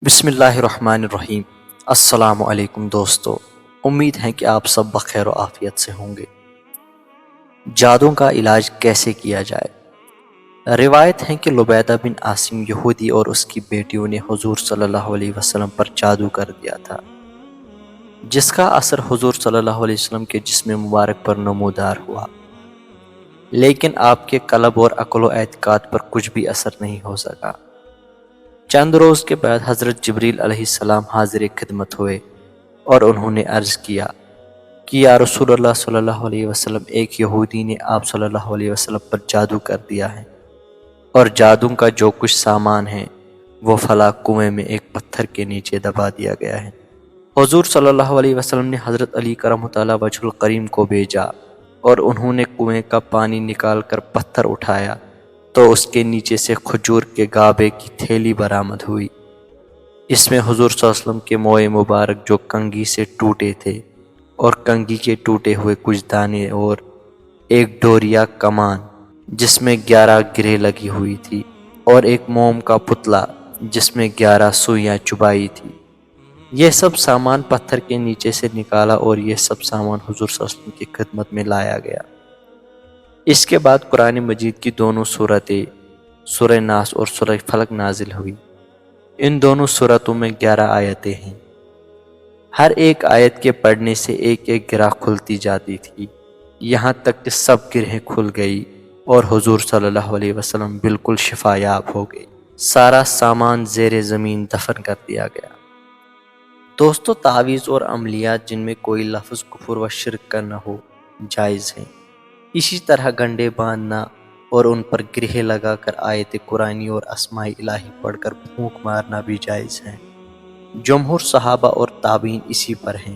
بسم اللہ الرحمن الرحیم۔ السلام علیکم دوستو، امید ہے کہ آپ سب بخیر و عافیت سے ہوں گے۔ جادوں کا علاج کیسے کیا جائے؟ روایت ہے کہ لبیدہ بن عاصم یہودی اور اس کی بیٹیوں نے حضور صلی اللہ علیہ وسلم پر جادو کر دیا تھا، جس کا اثر حضور صلی اللہ علیہ وسلم کے جسم مبارک پر نمودار ہوا، لیکن آپ کے قلب اور عقل و اعتقاد پر کچھ بھی اثر نہیں ہو سکا۔ چند روز کے بعد حضرت جبریل علیہ السلام حاضر خدمت ہوئے اور انہوں نے عرض کیا کہ یا رسول اللہ صلی اللہ علیہ وسلم، ایک یہودی نے آپ صلی اللہ علیہ وسلم پر جادو کر دیا ہے، اور جادو کا جو کچھ سامان ہے وہ فلاں کنویں میں ایک پتھر کے نیچے دبا دیا گیا ہے۔ حضور صلی اللہ علیہ وسلم نے حضرت علی کرم تعالیٰ وجہ الکریم کو بھیجا اور انہوں نے کنویں کا پانی نکال کر پتھر اٹھایا تو اس کے نیچے سے کھجور کے گابے کی تھیلی برآمد ہوئی۔ اس میں حضور صلی اللہ علیہ وسلم کے موئے مبارک جو کنگھی سے ٹوٹے تھے، اور کنگھی کے ٹوٹے ہوئے کچھ دانے، اور ایک ڈوریا کمان جس میں 11 گریں لگی ہوئی تھی، اور ایک موم کا پتلا جس میں 11 سوئیاں چبائی تھی۔ یہ سب سامان پتھر کے نیچے سے نکالا اور یہ سب سامان حضور صلی اللہ علیہ وسلم کی خدمت میں لایا گیا۔ اس کے بعد قرآن مجید کی دونوں صورتیں، سورہ ناس اور سورہ فلق نازل ہوئی۔ ان دونوں صورتوں میں 11 آیتیں ہیں۔ ہر ایک آیت کے پڑھنے سے ایک ایک گرہ کھلتی جاتی تھی، یہاں تک کہ سب گرہیں کھل گئی اور حضور صلی اللہ علیہ وسلم بالکل شفا یاب ہو گئے۔ سارا سامان زیر زمین دفن کر دیا گیا۔ دوستو، تعویذ اور عملیات جن میں کوئی لفظ کفر و شرک کا نہ ہو جائز ہیں۔ اسی طرح گنڈے باندھنا اور ان پر گرہیں لگا کر آیت قرآنی اور اسماء الہی پڑھ کر پھونک مارنا بھی جائز ہیں۔ جمہور صحابہ اور تابعین اسی پر ہیں،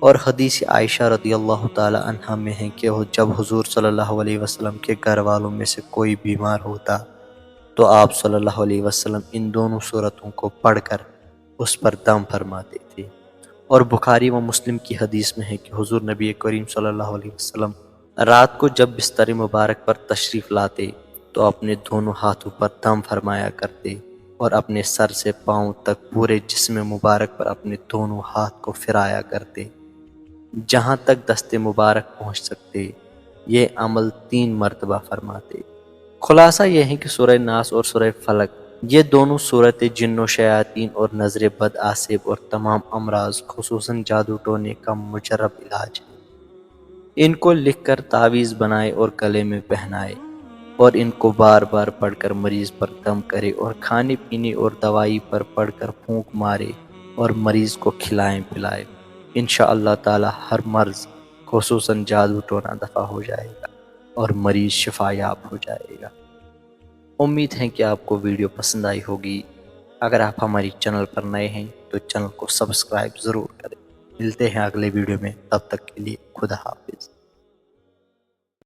اور حدیث عائشہ رضی اللہ تعالی عنہا میں ہے کہ جب حضور صلی اللہ علیہ وسلم کے گھر والوں میں سے کوئی بیمار ہوتا تو آپ صلی اللہ علیہ وسلم ان دونوں صورتوں کو پڑھ کر اس پر دم فرماتے تھے۔ اور بخاری و مسلم کی حدیث میں ہے کہ حضور نبی کریم صلی اللہ علیہ وسلم رات کو جب بستر مبارک پر تشریف لاتے تو اپنے دونوں ہاتھوں پر دم فرمایا کرتے، اور اپنے سر سے پاؤں تک پورے جسم مبارک پر اپنے دونوں ہاتھ کو پھرایا کرتے، جہاں تک دست مبارک پہنچ سکتے۔ یہ عمل 3 مرتبہ فرماتے۔ خلاصہ یہ ہے کہ سورہ ناس اور سورہ فلق، یہ دونوں صورتیں جن و شیاطین اور نظر بد آسیب اور تمام امراض خصوصاً جادو ٹونے کا مجرب علاج ہے۔ ان کو لکھ کر تعویذ بنائے اور گلے میں پہنائے، اور ان کو بار بار پڑھ کر مریض پر دم کرے، اور کھانے پینے اور دوائی پر پڑھ کر پھونک مارے اور مریض کو کھلائیں پلائے۔ انشاءاللہ تعالی ہر مرض خصوصاً جادو ٹونا دفع ہو جائے گا اور مریض شفا یاب ہو جائے گا۔ امید ہے کہ آپ کو ویڈیو پسند آئی ہوگی۔ اگر آپ ہماری چینل پر نئے ہیں تو چینل کو سبسکرائب ضرور کریں۔ ملتے ہیں اگلے ویڈیو میں، تب تک کے لیے خدا حافظ۔